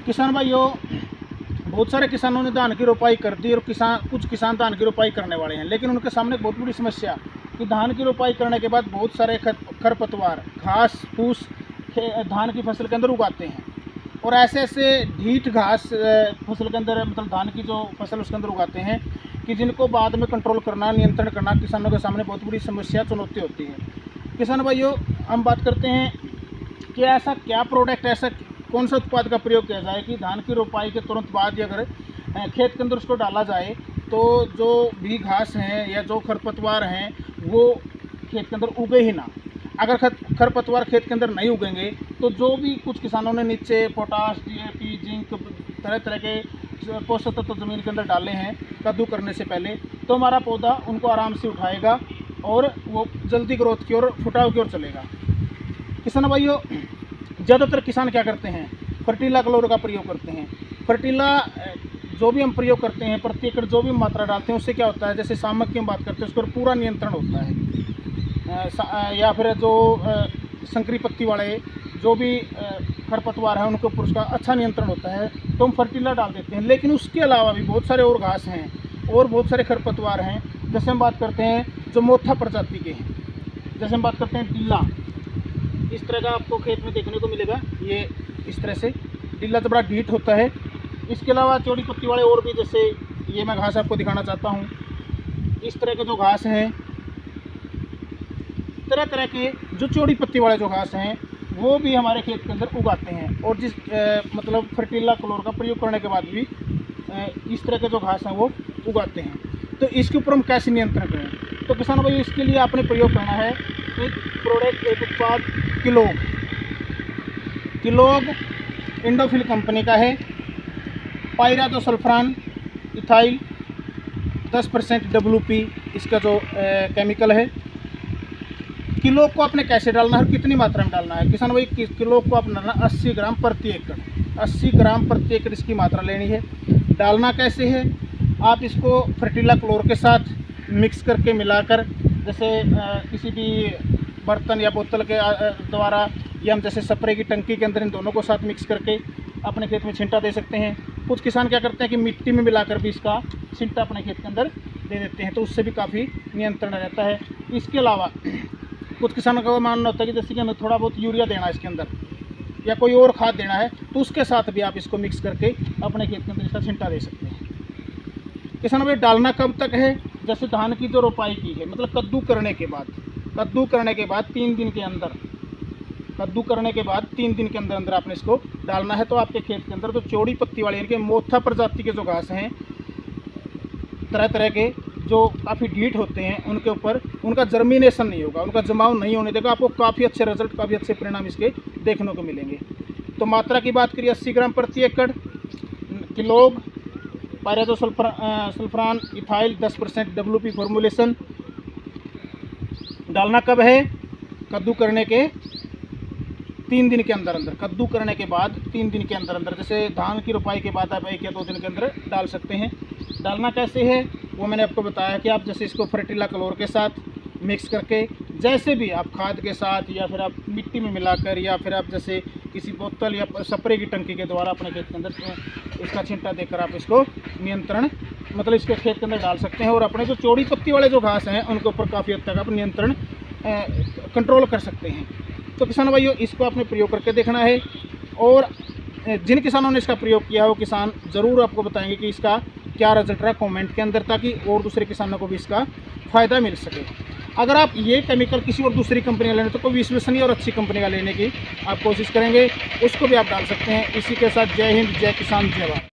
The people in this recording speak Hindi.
किसान भाइयों, बहुत सारे किसानों ने धान की रोपाई कर दी और कुछ किसान धान की रोपाई करने वाले हैं, लेकिन उनके सामने एक बहुत बड़ी समस्या कि धान की रोपाई करने के बाद बहुत सारे खरपतवार, घास फूस धान की फसल के अंदर उगाते हैं और ऐसे ऐसे ढीठ घास फसल के अंदर, मतलब धान की जो फसल उसके अंदर उगाते हैं कि जिनको बाद में कंट्रोल करना, नियंत्रण करना किसानों के सामने बहुत बड़ी समस्या, चुनौती होती है। किसान भाइयों, हम बात करते हैं कि ऐसा क्या प्रोडक्ट, ऐसा कौन सा उत्पाद का प्रयोग किया जाए कि धान की रोपाई के तुरंत बाद अगर खेत के अंदर उसको डाला जाए तो जो भी घास हैं या जो खरपतवार हैं वो खेत के अंदर उगे ही ना। अगर खरपतवार खेत के अंदर नहीं उगेंगे तो जो भी कुछ किसानों ने नीचे पोटाश, DAP, जिंक, तरह तरह के पोषक तत्व ज़मीन के अंदर डाले हैं कद्दू करने से पहले, तो हमारा पौधा उनको आराम से उठाएगा और वो जल्दी ग्रोथ की ओर, फुटाव की ओर चलेगा। किसान भाइयों, ज़्यादातर किसान क्या करते हैं, फर्टीला क्लोर का प्रयोग करते हैं। फर्टीला जो भी हम प्रयोग करते हैं, प्रति एकड़ जो भी मात्रा डालते हैं, उससे क्या होता है, जैसे सामक की हम बात करते हैं, उस पर पूरा नियंत्रण होता है। या फिर जो संकरी पत्ती वाले जो भी खरपतवार हैं उनके ऊपर उसका अच्छा नियंत्रण होता है, तो हम फर्टीला डाल देते हैं। लेकिन उसके अलावा भी बहुत सारे और घास हैं और बहुत सारे खरपतवार हैं। जैसे हम बात करते हैं जो मोथा प्रजाति के हैं, जैसे हम बात करते हैं डिल्ला, इस तरह का आपको खेत में देखने को मिलेगा। ये इस तरह से डिल्ला तो बड़ा ढीठ होता है। इसके अलावा चौड़ी पत्ती वाले और भी, जैसे ये मैं घास आपको दिखाना चाहता हूँ। इस तरह के जो घास हैं, तरह तरह के जो चौड़ी पत्ती वाले जो घास हैं वो भी हमारे खेत के अंदर उगाते हैं। और जिस मतलब फर्टीला क्लोर का प्रयोग करने के बाद भी इस तरह के जो घास हैं वो उगाते हैं। तो इसके ऊपर हम कैसे नियंत्रण करें? तो किसान भाई, इसके लिए आपने प्रयोग करना है एक प्रोडक्ट, एक उत्पाद किलोग इंडोफिल कंपनी का है। पायराजोसल्फान इथाइल 10% WP इसका जो केमिकल है। किलो को आपने कैसे डालना है और कितनी मात्रा में डालना है? किसान भाई, किलो को आपने डालना 80 ग्राम प्रति एकड़, 80 ग्राम प्रति एकड़ इसकी मात्रा लेनी है। डालना कैसे है? आप इसको फर्टीला क्लोर के साथ मिक्स करके मिलाकर, जैसे किसी भी बर्तन या बोतल के द्वारा, या हम जैसे स्प्रे की टंकी के अंदर इन दोनों को साथ मिक्स करके अपने खेत में छिंटा दे सकते हैं। कुछ किसान क्या करते हैं कि मिट्टी में मिलाकर भी इसका छिंटा अपने खेत के अंदर दे देते हैं, तो उससे भी काफ़ी नियंत्रण रहता है। इसके अलावा कुछ किसानों का मानना होता है कि जैसे कि हमें थोड़ा बहुत यूरिया देना है इसके अंदर या कोई और खाद देना है, तो उसके साथ भी आप इसको मिक्स करके अपने खेत के अंदर इसका छिंटा दे सकते हैं। किसान भाई, डालना कब तक है? जैसे धान की जो रोपाई की है, मतलब कद्दू करने के बाद 3 दिन के अंदर, कद्दू करने के बाद 3 दिन के अंदर अंदर आपने इसको डालना है। तो आपके खेत के अंदर जो चौड़ी पत्ती वाले, यानी कि मोथा प्रजाति के जो घास हैं, तरह तरह के जो काफ़ी ढीठ होते हैं, उनके ऊपर उनका जर्मिनेशन नहीं होगा, उनका जमाव नहीं होने देगा। आपको काफ़ी अच्छे रिजल्ट, काफ़ी अच्छे परिणाम इसके देखने को मिलेंगे। तो मात्रा की बात करिए, 80 ग्राम प्रति एकड़ किलोग पायराजोसल्फान इथाइल 10% WP फॉर्मुलेशन। डालना कब है? कद्दू करने के 3 दिन के अंदर अंदर, कद्दू करने के बाद 3 दिन के अंदर अंदर, जैसे धान की रोपाई के बाद आप 1 या 2 दिन के अंदर डाल सकते हैं। डालना कैसे है वो मैंने आपको बताया कि आप जैसे इसको फर्टीला क्लोर के साथ मिक्स करके, जैसे भी आप खाद के साथ या फिर आप मिट्टी में मिलाकर, या फिर आप जैसे किसी बोतल या स्प्रे की टंकी के द्वारा अपने खेत के अंदर इसका छिंटा देकर आप इसको नियंत्रण, मतलब इसके खेत के अंदर डाल सकते हैं। और अपने जो चौड़ी पत्ती वाले जो घास हैं उनके ऊपर काफ़ी हद तक आप नियंत्रण कंट्रोल कर सकते हैं। तो किसान भाइयों, इसको आपने प्रयोग करके देखना है। और जिन किसानों ने इसका प्रयोग किया है वो किसान ज़रूर आपको बताएंगे कि इसका क्या रिजल्ट रहा कमेंट के अंदर, ताकि और दूसरे किसानों को भी इसका फ़ायदा मिल सके। अगर आप ये केमिकल किसी और दूसरी कंपनी का लेने, तो कोई विश्वसनीय और अच्छी कंपनी का लेने की आप कोशिश करेंगे, उसको भी आप डाल सकते हैं। इसी के साथ जय हिंद, जय किसान, जय भारत।